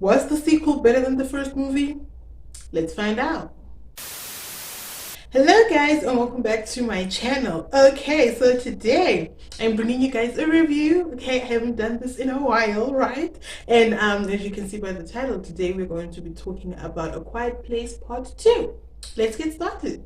Was the sequel better than the first movie? Let's find out. Hello guys and welcome back to my channel. Okay, so today I'm bringing you guys a review. Okay, I haven't done this in a while, right? And as you can see by the title, today we're going to be talking about A Quiet Place Part 2. Let's get started.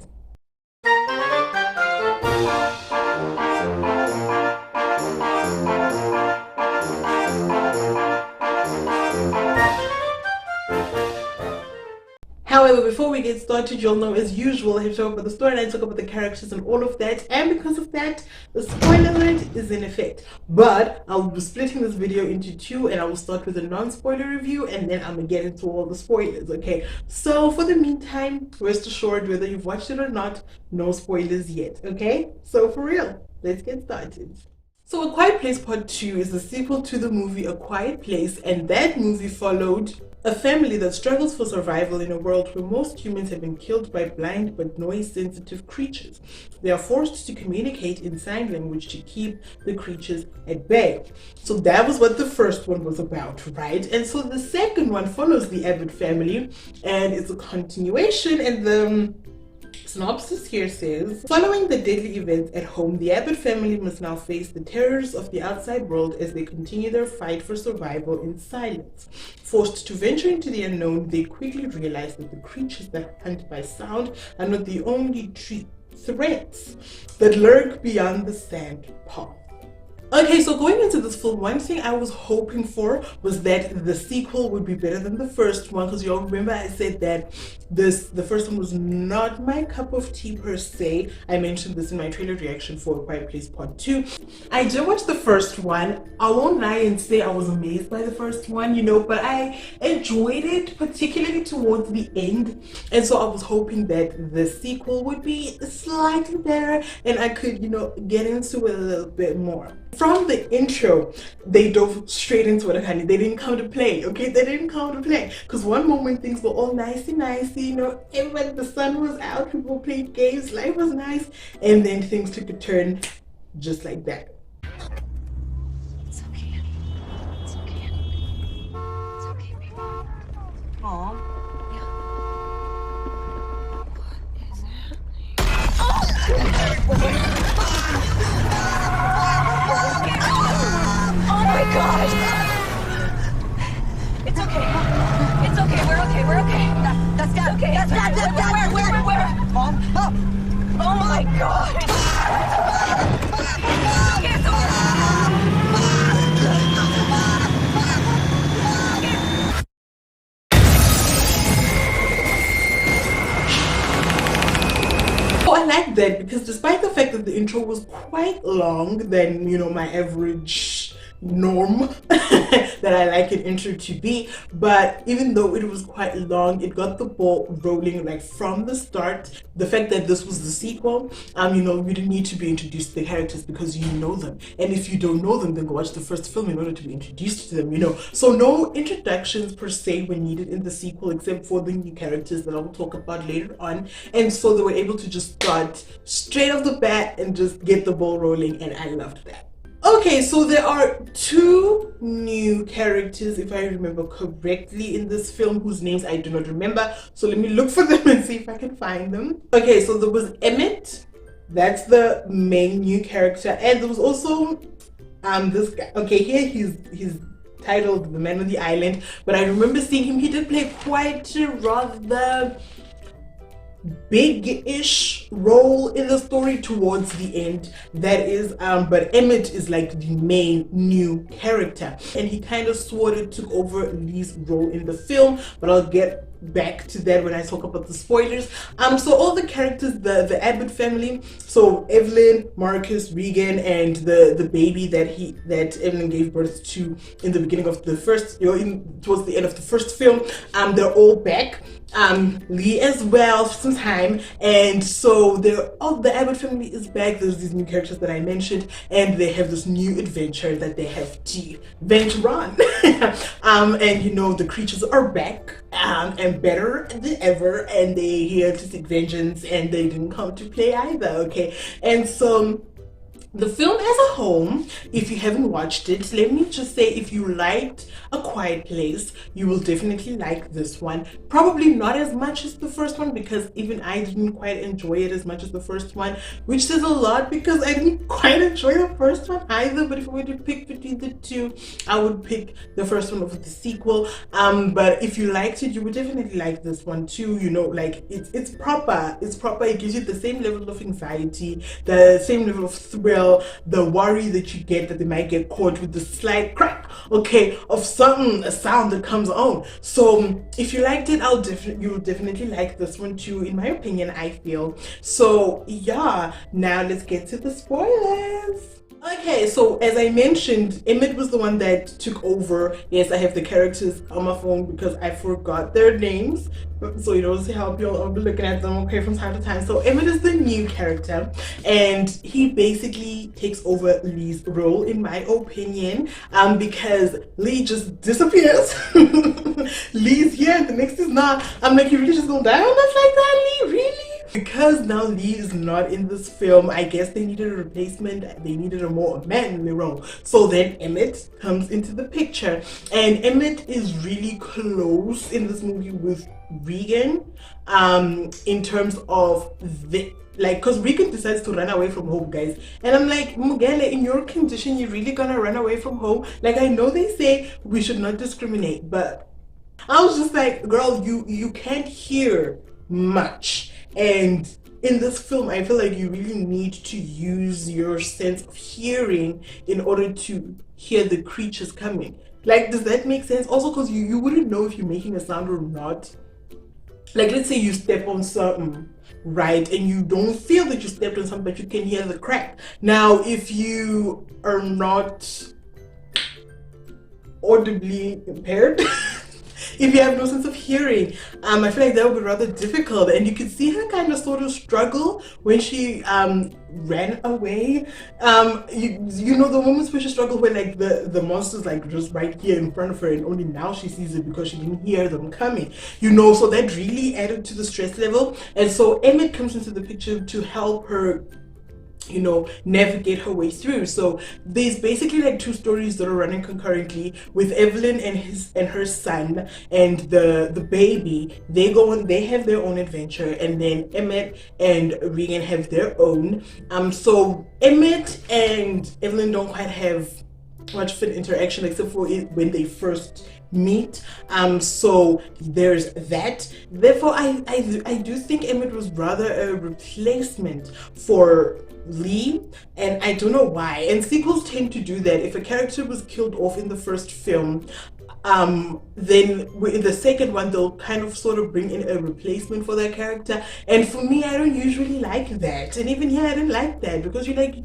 However, before we get started, you'll know as usual, I have to talk about the story and I talk about the characters and all of that. And because of that, the spoiler alert is in effect. But I'll be splitting this video into two and I will start with a non-spoiler review and then I'm going to get into all the spoilers, okay? So for the meantime, rest assured, whether you've watched it or not, no spoilers yet, okay? So for real, let's get started. So A Quiet Place Part 2 is the sequel to the movie A Quiet Place, and that movie followed a family that struggles for survival in a world where most humans have been killed by blind but noise-sensitive creatures. They are forced to communicate in sign language to keep the creatures at bay. So that was what the first one was about, right? And so the second one follows the Abbott family, and it's a continuation, and the synopsis here says, following the deadly events at home, the Abbott family must now face the terrors of the outside world as they continue their fight for survival in silence. Forced to venture into the unknown, they quickly realize that the creatures that hunt by sound are not the only threats that lurk beyond the sand path. Okay, so going into this film, one thing I was hoping for was that the sequel would be better than the first one, because you all remember I said that the first one was not my cup of tea per se. I mentioned this in my trailer reaction for A Quiet Place Part 2. I did watch the first one. I won't lie and say I was amazed by the first one, but I enjoyed it, particularly towards the end. And so I was hoping that the sequel would be slightly better and I could, get into it a little bit more. From the intro, they dove straight into it, honey. They didn't come to play, okay? They didn't come to play. Because one moment things were all nicey, everybody, the sun was out, people played games, life was nice, and then things took a turn just like that. It's okay. It's okay. It's okay, baby. Aw. Yeah. What is happening? Oh my God! It's okay. It's okay. We're okay. We're okay. That's okay. That's where? Mom. Oh my God! It's I like that because despite the fact that the intro was quite long than my average norm that I like an intro to be, but even though it was quite long, it got the ball rolling like from the start. The fact that this was the sequel, you didn't need to be introduced to the characters because you know them, and if you don't know them, then go watch the first film in order to be introduced to them. So no introductions per se were needed in the sequel except for the new characters that I will talk about later on, and so they were able to just start straight off the bat and just get the ball rolling, and I loved that. Okay, so there are two new characters, if I remember correctly, in this film whose names I do not remember. So let me look for them and see if I can find them. Okay, so there was Emmett, that's the main new character, and there was also this guy. Okay, here he's titled The Man on the Island, but I remember seeing him. He did play quite a rather big-ish role in the story towards the end, that is, but Emmett is like the main new character, and he kind of sort of took over Lee's role in the film, but I'll get back to that when I talk about the spoilers. So all the characters, the Abbott family, so Evelyn, Marcus, Regan, and the baby that Evelyn gave birth to in the beginning of the first, towards the end of the first film, they're all back. Lee as well for some time, and so all the Abbott family is back. There's these new characters that I mentioned, and they have this new adventure that they have to venture on. And the creatures are back, and better than ever, and they're here to seek vengeance, and they didn't come to play either, okay? And so The film as a whole, if you haven't watched it, let me just say, if you liked A Quiet Place, you will definitely like this one. Probably not as much as the first one, because even I didn't quite enjoy it as much as the first one, which says a lot because I didn't quite enjoy the first one either. But if I were to pick between the two, I would pick the first one over the sequel. But if you liked it, you would definitely like this one too. You know, like it's proper. It's proper. It gives you the same level of anxiety, the same level of thrill, the worry that you get that they might get caught with the slight crack, okay, of a sound that comes on. So if you liked it, you will definitely like this one too, in my opinion, I feel. So yeah, now let's get to the spoilers. Okay, so as I mentioned, Emmett was the one that took over. Yes, I have the characters on my phone because I forgot their names. So you don't see how I'll be looking at them, okay, from time to time. So Emmett is the new character, and he basically takes over Lee's role, in my opinion, because Lee just disappears. Lee's here and the next is not. I'm like, you really just gonna die on us like that, Lee? Really? Because now Lee is not in this film, I guess they needed a replacement. They needed a more manly role. So then Emmett comes into the picture, and Emmett is really close in this movie with Regan, in terms of because Regan decides to run away from home, guys, and I'm like, Mugele, in your condition, you're really gonna run away from home? Like, I know they say we should not discriminate, but I was just like, girl, you can't hear much. And in this film, I feel like you really need to use your sense of hearing in order to hear the creatures coming. Like, does that make sense? Also, because you wouldn't know if you're making a sound or not. Like, let's say you step on something, right, and you don't feel that you stepped on something, but you can hear the crack. Now, if you are not audibly impaired, if you have no sense of hearing, I feel like that would be rather difficult. And you could see her kind of sort of struggle when she ran away. You know, the moments where she struggled when like the monster's like just right here in front of her, and only now she sees it because she didn't hear them coming. You know, so that really added to the stress level. And so Emmett comes into the picture to help her, you know, navigate her way through. So there's basically like two stories that are running concurrently, with Evelyn and her son and the baby. They have their own adventure, and then Emmett and Regan have their own. So Emmett and Evelyn don't quite have much of an interaction except for when they first meet. So there's that. Therefore, I do think Emmett was rather a replacement for Lee, and I don't know why. And sequels tend to do that. If a character was killed off in the first film, then in the second one they'll kind of sort of bring in a replacement for that character. And for me, I don't usually like that. And even here, I didn't like that, because even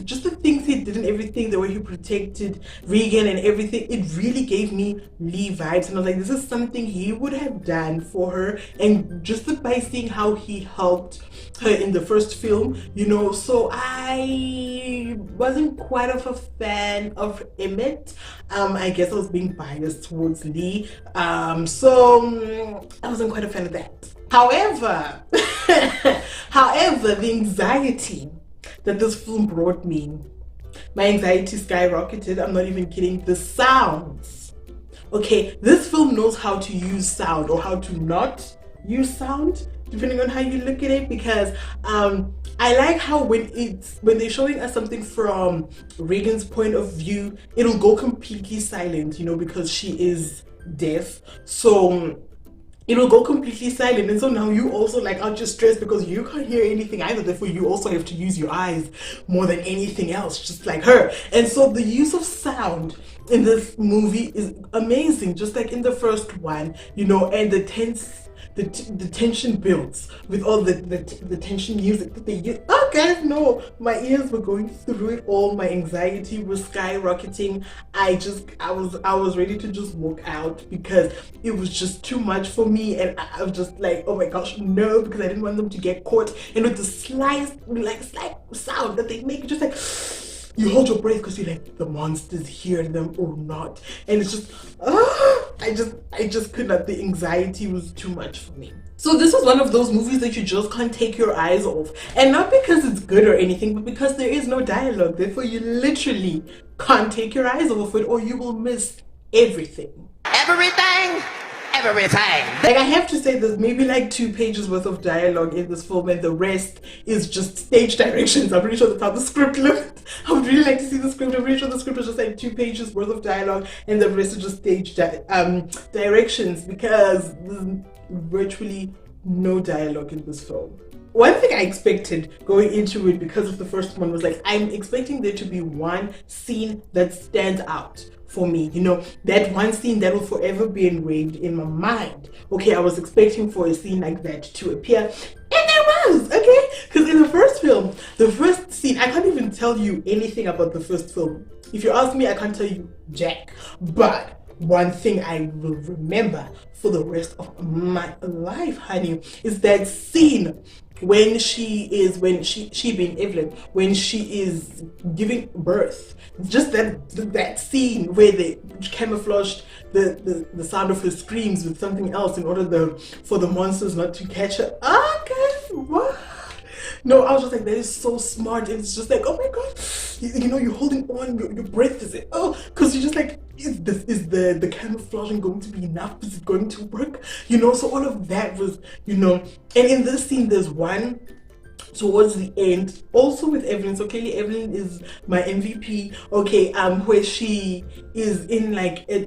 just the things he did and everything, the way he protected Regan and everything, it really gave me Lee vibes. And I was like, this is something he would have done for her. And just by seeing how he helped her in the first film, you know, so I wasn't quite of a fan of Emmett. I guess I was being biased towards Lee, so I wasn't quite a fan of that. However, the anxiety that this film brought me, my anxiety skyrocketed. I'm not even kidding. The sounds. Okay, this film knows how to use sound, or how to not use sound, depending on how you look at it, because I like how when they're showing us something from Regan's point of view, it'll go completely silent, you know, because she is deaf. So it'll go completely silent, and so now you also like aren't just stressed because you can't hear anything either. Therefore, you also have to use your eyes more than anything else, just like her. And so the use of sound in this movie is amazing, just like in the first one, you know, and the tension builds with all the tension music that they use. Oh guys, no, my ears were going through it all. My anxiety was skyrocketing. I was ready to just walk out because it was just too much for me, and I was just like, oh my gosh, no, because I didn't want them to get caught. And with the slight sound that they make, just like you hold your breath because you're like, the monsters hear them or not, and it's just I just could not. The anxiety was too much for me. So this was one of those movies that you just can't take your eyes off, and not because it's good or anything, but because there is no dialogue. Therefore, you literally can't take your eyes off it, or you will miss everything. Everything. Like, I have to say, there's maybe like 2 pages worth of dialogue in this film, and the rest is just stage directions. I'm pretty sure that's how the script looked. I would really like to see the script. I'm pretty sure the script was just like 2 pages worth of dialogue, and the rest is just stage directions, because there's virtually no dialogue in this film. One thing I expected going into it, because of the first one, was like, I'm expecting there to be one scene that stands out for me, you know, that one scene that will forever be engraved in my mind. Okay, I was expecting for a scene like that to appear, and there was, okay? Because in the first film, the first scene, I can't even tell you anything about the first film. If you ask me, I can't tell you jack. But one thing I will remember for the rest of my life, honey, is that scene when she being Evelyn, when she is giving birth. Just that scene where they camouflaged the sound of her screams with something else in order for the monsters not to catch her. Okay, what? No, I was just like, that is so smart. And it's just like, oh my god, you know, you're holding on, your breath is it? Oh, because you're just like, is the camouflaging going to be enough? Is it going to work? You know, so all of that was, you know, and in this scene, there's one towards the end, also with Evelyn. So clearly Evelyn is my MVP. Okay, where she is in like a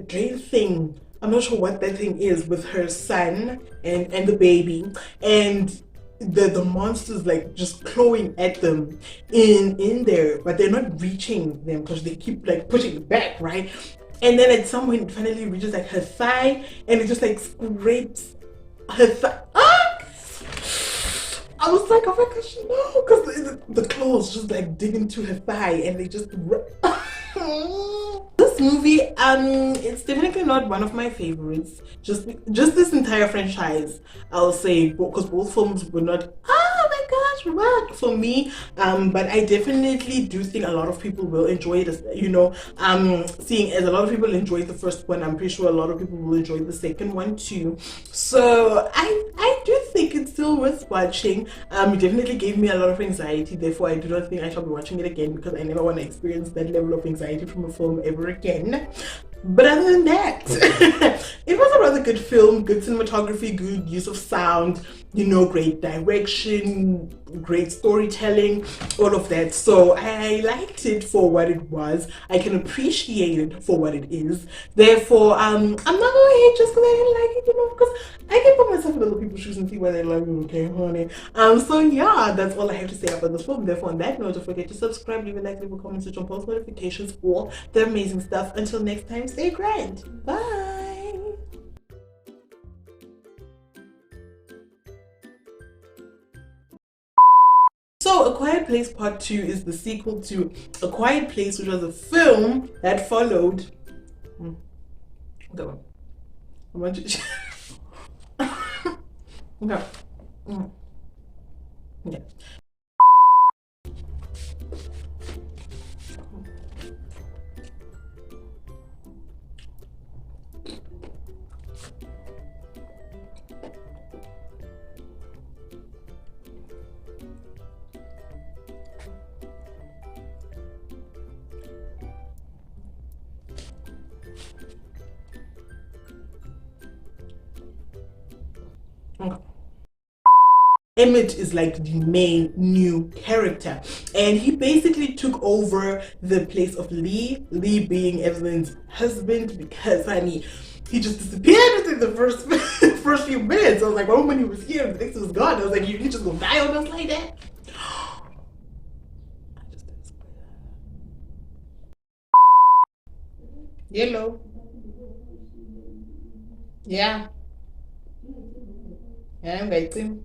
drain thing. I'm not sure what that thing is, with her son and the baby, and the monsters like just clawing at them in there, but they're not reaching them because they keep like pushing it back, right? And then at some point it finally reaches like her thigh, and it just like scrapes her thigh. I was like, oh my gosh, no, because the claws just like dig into her thigh, and they just this movie, it's definitely not one of my favorites. Just this entire franchise, I'll say, because both films were not, oh my gosh, what for me. But I definitely do think a lot of people will enjoy it. You know, seeing as a lot of people enjoyed the first one, I'm pretty sure a lot of people will enjoy the second one too. So I do think it's still worth watching. It definitely gave me a lot of anxiety. Therefore, I do not think I shall be watching it again, because I never want to experience that level of anxiety from a film ever again. But other than that, it was a rather good film, good cinematography, good use of sound, you know, great direction, great storytelling, all of that. So I liked it for what it was. I can appreciate it for what it is. Therefore, I'm not going to hate just because I didn't like it, you know, because I can put myself in other people's shoes and see why they love it, okay, honey. So yeah, that's all I have to say about this film. Therefore, on that note, don't forget to subscribe, leave a like, leave a comment, switch on post notifications, all the amazing stuff. Until next time, stay grand. Bye. So, A Quiet Place Part 2 is the sequel to A Quiet Place, which was a film that followed. That one. I want you. No. Yeah. Okay. Emmett is like the main new character, and he basically took over the place of Lee being Evelyn's husband, because honey, he just disappeared within the first few minutes. I was like, well, when he was here, the next was gone. I was like, you just gonna die on us like that? Yellow. Yeah. Yeah, I'm waiting.